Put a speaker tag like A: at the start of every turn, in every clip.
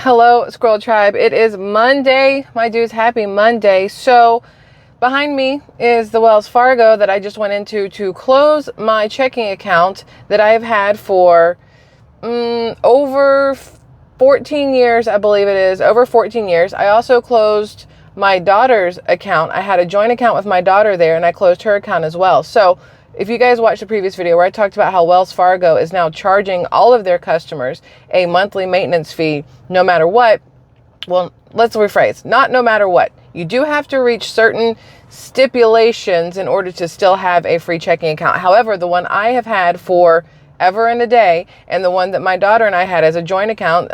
A: Hello, Squirrel Tribe. It is Monday. My dudes, happy Monday. So behind me is the Wells Fargo that I just went into to close my checking account that I have had for over 14 years, I believe it is, over 14 years. I also closed my daughter's account. I had a joint account with my daughter there, and I closed her account as well. So if you guys watched the previous video where I talked about how Wells Fargo is now charging all of their customers a monthly maintenance fee no matter what, well, let's rephrase, not no matter what. You do have to reach certain stipulations in order to still have a free checking account. However, the one I have had for ever and a day, and the one that my daughter and I had as a joint account,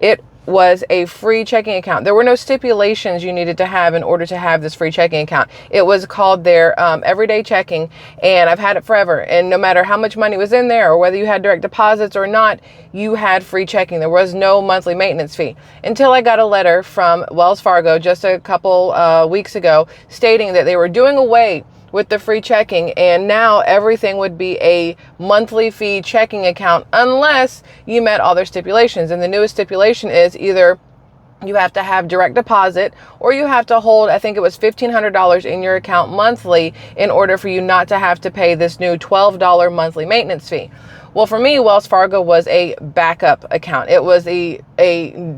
A: it was a free checking account. There were no stipulations you needed to have in order to have this free checking account. It was called their everyday checking, and I've had it forever. And no matter how much money was in there or whether you had direct deposits or not, you had free checking. There was no monthly maintenance fee until I got a letter from Wells Fargo just a couple weeks ago stating that they were doing away with the free checking, and now everything would be a monthly fee checking account unless you met all their stipulations. And the newest stipulation is either you have to have direct deposit or you have to hold, I think it was $1,500 in your account monthly in order for you not to have to pay this new $12 monthly maintenance fee. Well, for me, Wells Fargo was a backup account. It was a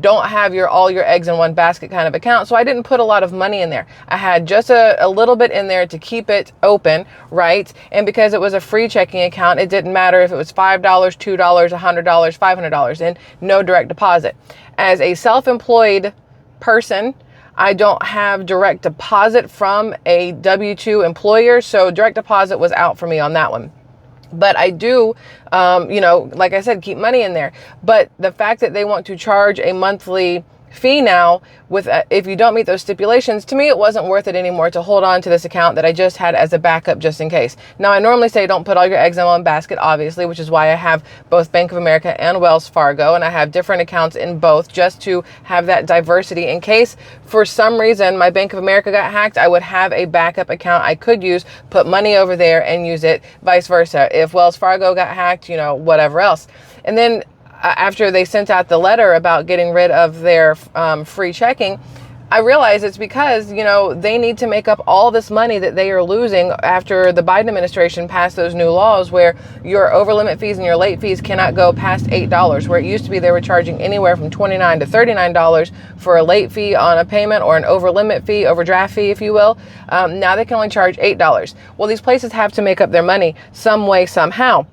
A: don't have all your eggs in one basket kind of account. So I didn't put a lot of money in there. I had just a little bit in there to keep it open, right? And because it was a free checking account, it didn't matter if it was $5, $2, $100, $500, and no direct deposit. As a self-employed person, I don't have direct deposit from a W-2 employer, so direct deposit was out for me on that one. But I do, like I said, keep money in there. But the fact that they want to charge a monthly fee now with if you don't meet those stipulations, to me it wasn't worth it anymore to hold on to this account that I just had as a backup just in case. Now, I normally say don't put all your eggs in one basket, obviously, which is why I have both Bank of America and Wells Fargo, and I have different accounts in both just to have that diversity in case for some reason my Bank of America got hacked. I would have a backup account I could use, put money over there and use it, vice versa. If Wells Fargo got hacked, whatever else. And then after they sent out the letter about getting rid of their free checking, I realized it's because, they need to make up all this money that they are losing after the Biden administration passed those new laws where your over limit fees and your late fees cannot go past $8, where it used to be they were charging anywhere from $29 to $39 for a late fee on a payment or an over limit fee, overdraft fee, if you will. Now they can only charge $8. Well, these places have to make up their money some way, somehow.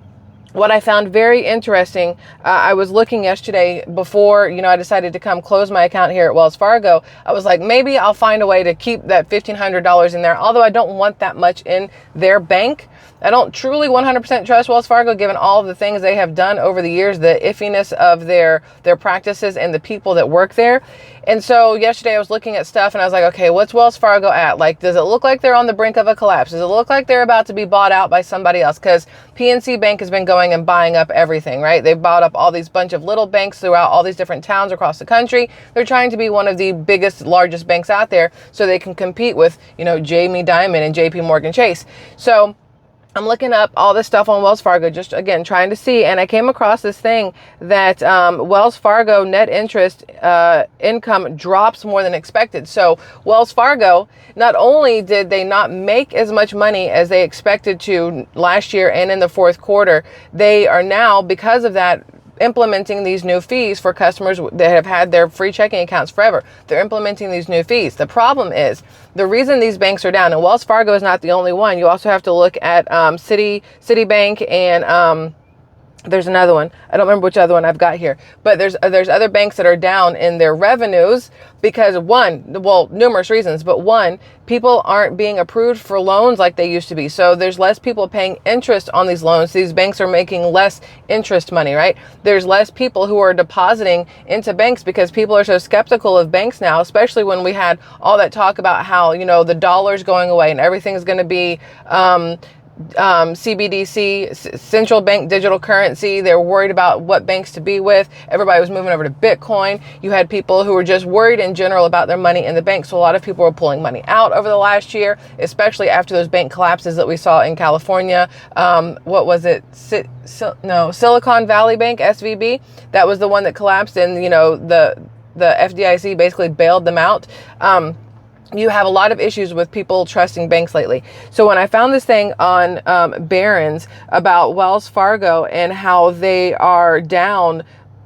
A: What I found very interesting, I was looking yesterday before, I decided to come close my account here at Wells Fargo. I was like, maybe I'll find a way to keep that $1,500 in there, although I don't want that much in their bank. I don't truly 100% trust Wells Fargo, given all of the things they have done over the years, the iffiness of their practices and the people that work there. And so yesterday I was looking at stuff and I was like, okay, what's Wells Fargo at? Like, does it look like they're on the brink of a collapse? Does it look like they're about to be bought out by somebody else? Because PNC Bank has been going and buying up everything, right? They've bought up all these bunch of little banks throughout all these different towns across the country. They're trying to be one of the biggest, largest banks out there so they can compete with, Jamie Dimon and JP Morgan Chase. So I'm looking up all this stuff on Wells Fargo, just again, trying to see, and I came across this thing that Wells Fargo net interest income drops more than expected. So Wells Fargo, not only did they not make as much money as they expected to last year and in the fourth quarter, they are now, because of that, implementing these new fees for customers that have had their free checking accounts forever. They're implementing these new fees. The problem is the reason these banks are down, and Wells Fargo is not the only one. You also have to look at Citibank and there's another one. I don't remember which other one I've got here, but there's other banks that are down in their revenues because numerous reasons, but one, people aren't being approved for loans like they used to be. So there's less people paying interest on these loans. These banks are making less interest money, right? There's less people who are depositing into banks because people are so skeptical of banks now, especially when we had all that talk about how, the dollar's going away and everything's going to be, CBDC, central bank digital currency. They're worried about what banks to be with. Everybody was moving over to Bitcoin. You had people who were just worried in general about their money in the bank. So a lot of people were pulling money out over the last year, especially after those bank collapses that we saw in California. What was it? Silicon Valley Bank, SVB. That was the one that collapsed, and the the FDIC basically bailed them out. You have a lot of issues with people trusting banks lately. So when I found this thing on Barron's about Wells Fargo and how they are down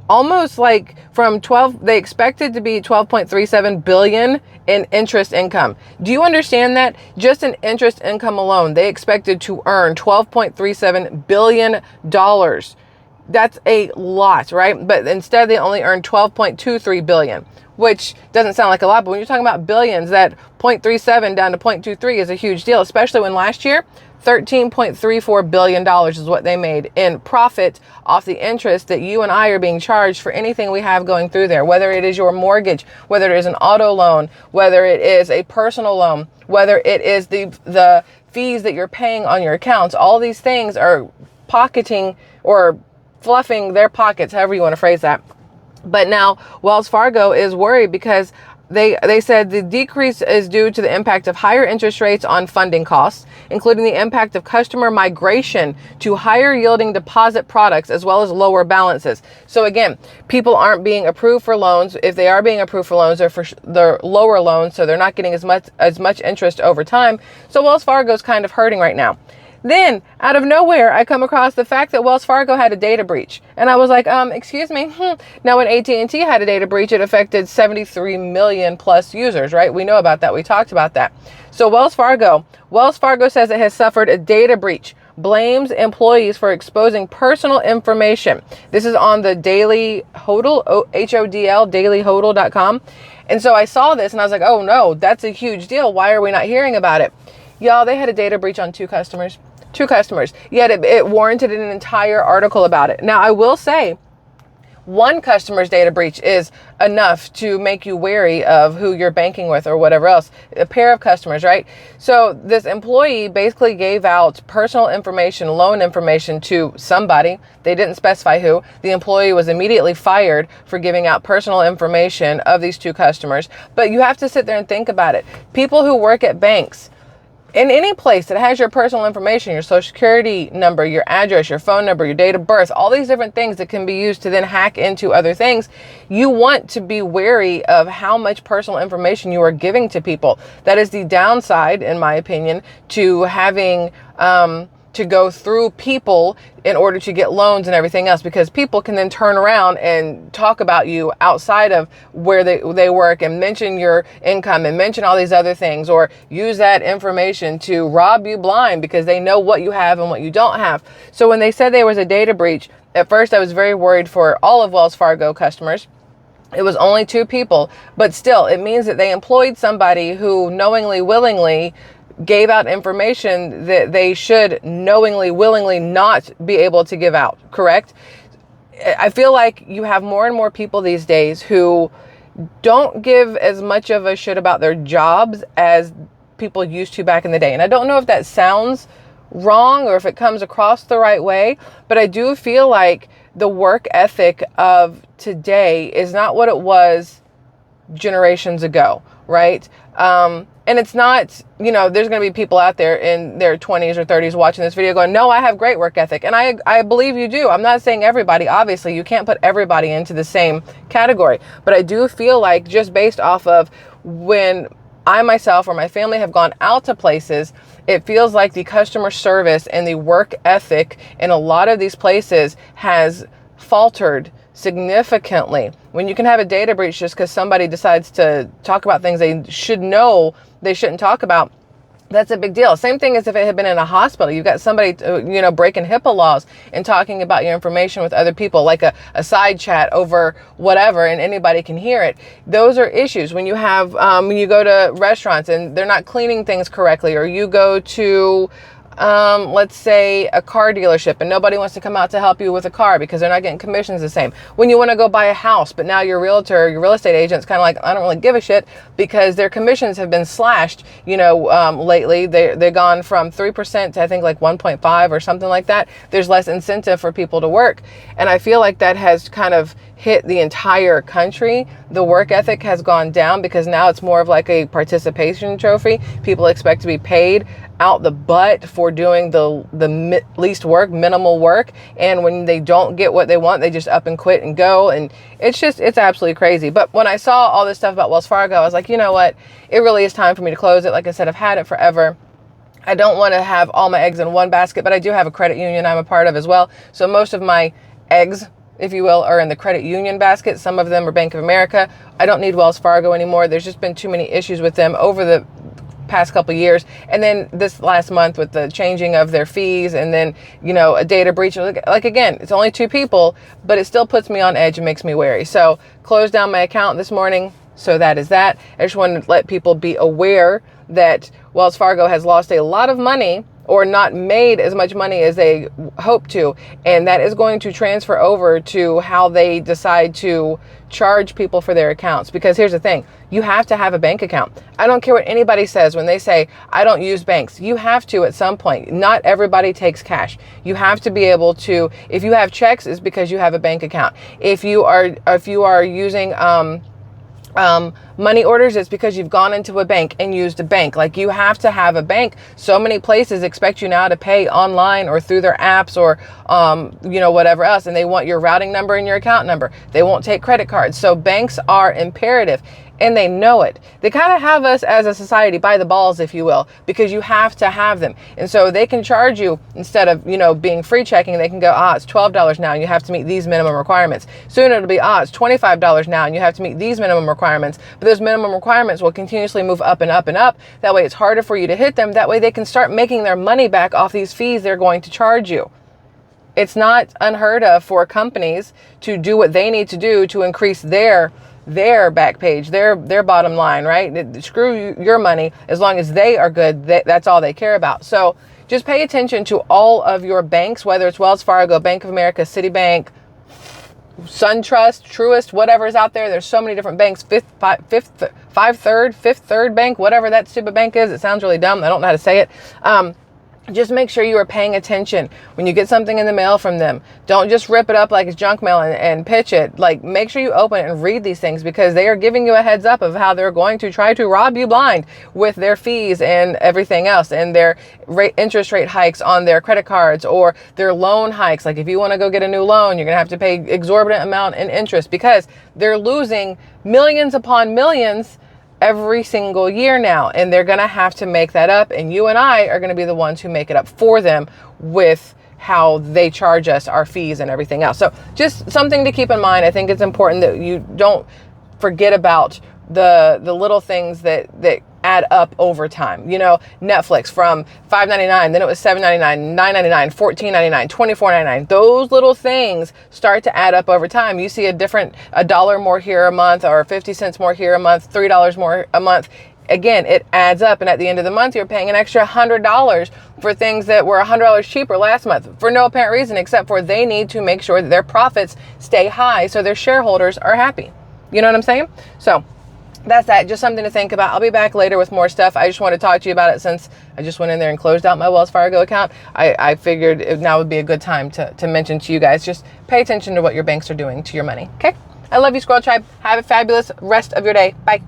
A: almost like from 12, they expected to be 12.37 billion in interest income. Do you understand that? Just in interest income alone, they expected to earn $12.37 billion. That's a lot, right? But instead they only earned 12.23 billion, which doesn't sound like a lot, but when you're talking about billions, that 0.37 down to 0.23 is a huge deal, especially when last year, $13.34 billion is what they made in profit off the interest that you and I are being charged for anything we have going through there, whether it is your mortgage, whether it is an auto loan, whether it is a personal loan, whether it is the fees that you're paying on your accounts. All these things are pocketing or fluffing their pockets, however you want to phrase that. But now Wells Fargo is worried because they said the decrease is due to the impact of higher interest rates on funding costs, including the impact of customer migration to higher yielding deposit products, as well as lower balances. So again, people aren't being approved for loans. If they are being approved for loans, they're lower loans, so they're not getting as much interest over time. So Wells Fargo is kind of hurting right now. Then, out of nowhere, I come across the fact that Wells Fargo had a data breach. And I was like, excuse me. Now, when AT&T had a data breach, it affected 73 million plus users, right? We know about that. We talked about that. So Wells Fargo says it has suffered a data breach, blames employees for exposing personal information. This is on the Daily Hodl, HODL, dailyhodl.com. And so I saw this and I was like, oh no, that's a huge deal. Why are we not hearing about it? Y'all, they had a data breach on two customers, yet it warranted an entire article about it. Now, I will say one customer's data breach is enough to make you wary of who you're banking with or whatever else. A pair of customers, right? So this employee basically gave out personal information, loan information to somebody. They didn't specify who. The employee was immediately fired for giving out personal information of these two customers. But you have to sit there and think about it. People who work at banks, in any place that has your personal information, your social security number, your address, your phone number, your date of birth, all these different things that can be used to then hack into other things, you want to be wary of how much personal information you are giving to people. That is the downside, in my opinion, to having to go through people in order to get loans and everything else, because people can then turn around and talk about you outside of where they work and mention your income and mention all these other things, or use that information to rob you blind because they know what you have and what you don't have. So when they said there was a data breach, at first I was very worried for all of Wells Fargo customers. It was only two people, but still it means that they employed somebody who knowingly, willingly gave out information that they should knowingly, willingly not be able to give out, correct? I feel like you have more and more people these days who don't give as much of a shit about their jobs as people used to back in the day. And I don't know if that sounds wrong or if it comes across the right way, but I do feel like the work ethic of today is not what it was generations ago, right? And it's not, there's going to be people out there in their 20s or 30s watching this video going, no, I have great work ethic. And I believe you do. I'm not saying everybody. Obviously, you can't put everybody into the same category. But I do feel like, just based off of when I myself or my family have gone out to places, it feels like the customer service and the work ethic in a lot of these places has faltered significantly. When you can have a data breach just because somebody decides to talk about things they should know they shouldn't talk about, that's a big deal. Same thing as if it had been in a hospital. You've got somebody, breaking HIPAA laws and talking about your information with other people, like a side chat over whatever, and anybody can hear it. Those are issues. When you have, when you go to restaurants and they're not cleaning things correctly, or you go to, let's say a car dealership and nobody wants to come out to help you with a car because they're not getting commissions the same. When you want to go buy a house, but now your realtor, your real estate agent's kind of like, I don't really give a shit because their commissions have been slashed, lately. They're gone from 3% to I think like 1.5 or something like that. There's less incentive for people to work. And I feel like that has kind of hit the entire country. The work ethic has gone down because now it's more of like a participation trophy. People expect to be paid out the butt for doing the least work, minimal work. And when they don't get what they want, they just up and quit and go. And it's absolutely crazy. But when I saw all this stuff about Wells Fargo, I was like, you know what? It really is time for me to close it. Like I said, I've had it forever. I don't want to have all my eggs in one basket, but I do have a credit union I'm a part of as well. So most of my eggs, if you will, are in the credit union basket. Some of them are Bank of America. I don't need Wells Fargo anymore. There's just been too many issues with them over the past couple of years. And then this last month with the changing of their fees, and then, you know, a data breach. Like again, it's only 2 people, but it still puts me on edge and makes me wary. So closed down my account this morning. So that is that. I just wanted to let people be aware that Wells Fargo has lost a lot of money, or not made as much money as they hope to. And that is going to transfer over to how they decide to charge people for their accounts. Because here's the thing, you have to have a bank account. I don't care what anybody says when they say, I don't use banks. You have to at some point. Not everybody takes cash. You have to be able to, if you have checks, it's because you have a bank account. If you are using, money orders, it's because you've gone into a bank and used a bank. Like, you have to have a bank. So many places expect you now to pay online or through their apps or, you know, whatever else. And they want your routing number and your account number. They won't take credit cards. So banks are imperative. And they know it. They kind of have us as a society by the balls, if you will, because you have to have them. And so they can charge you, instead of, you know, being free checking, they can go, it's $12 now and you have to meet these minimum requirements. Soon it'll be, it's $25 now and you have to meet these minimum requirements. But those minimum requirements will continuously move up and up and up. That way it's harder for you to hit them. That way they can start making their money back off these fees they're going to charge you. It's not unheard of for companies to do what they need to do to increase their back page, their bottom line, right? Screw your money. As long as they are good, that's all they care about. So just pay attention to all of your banks, whether it's Wells Fargo, Bank of America, Citibank, SunTrust, Truist, whatever is out there. There's so many different banks. Fifth Third Bank, whatever that stupid bank is. It sounds really dumb. I don't know how to say it. Just make sure you are paying attention when you get something in the mail from them. Don't just rip it up like it's junk mail and pitch it. Like, make sure you open it and read these things, because they are giving you a heads up of how they're going to try to rob you blind with their fees and everything else, and their interest rate hikes on their credit cards, or their loan hikes. Like, if you want to go get a new loan, you're going to have to pay exorbitant amount in interest, because they're losing millions upon millions every single year now, and they're going to have to make that up, and you and I are going to be the ones who make it up for them with how they charge us our fees and everything else. So just something to keep in mind. I think it's important that you don't forget about the little things that add up over time. You know, Netflix from $5.99, then it was $7.99, $9.99, $14.99, $24.99. Those little things start to add up over time. You see a dollar more here a month, or 50 cents more here a month, $3 more a month. Again, it adds up, and at the end of the month, you're paying an extra $100 for things that were $100 cheaper last month for no apparent reason, except for they need to make sure that their profits stay high so their shareholders are happy. You know what I'm saying? So that's that. Just something to think about. I'll be back later with more stuff. I just want to talk to you about it since I just went in there and closed out my Wells Fargo account. I figured now would be a good time to mention to you guys, just pay attention to what your banks are doing to your money. Okay? I love you, Squirrel Tribe. Have a fabulous rest of your day. Bye.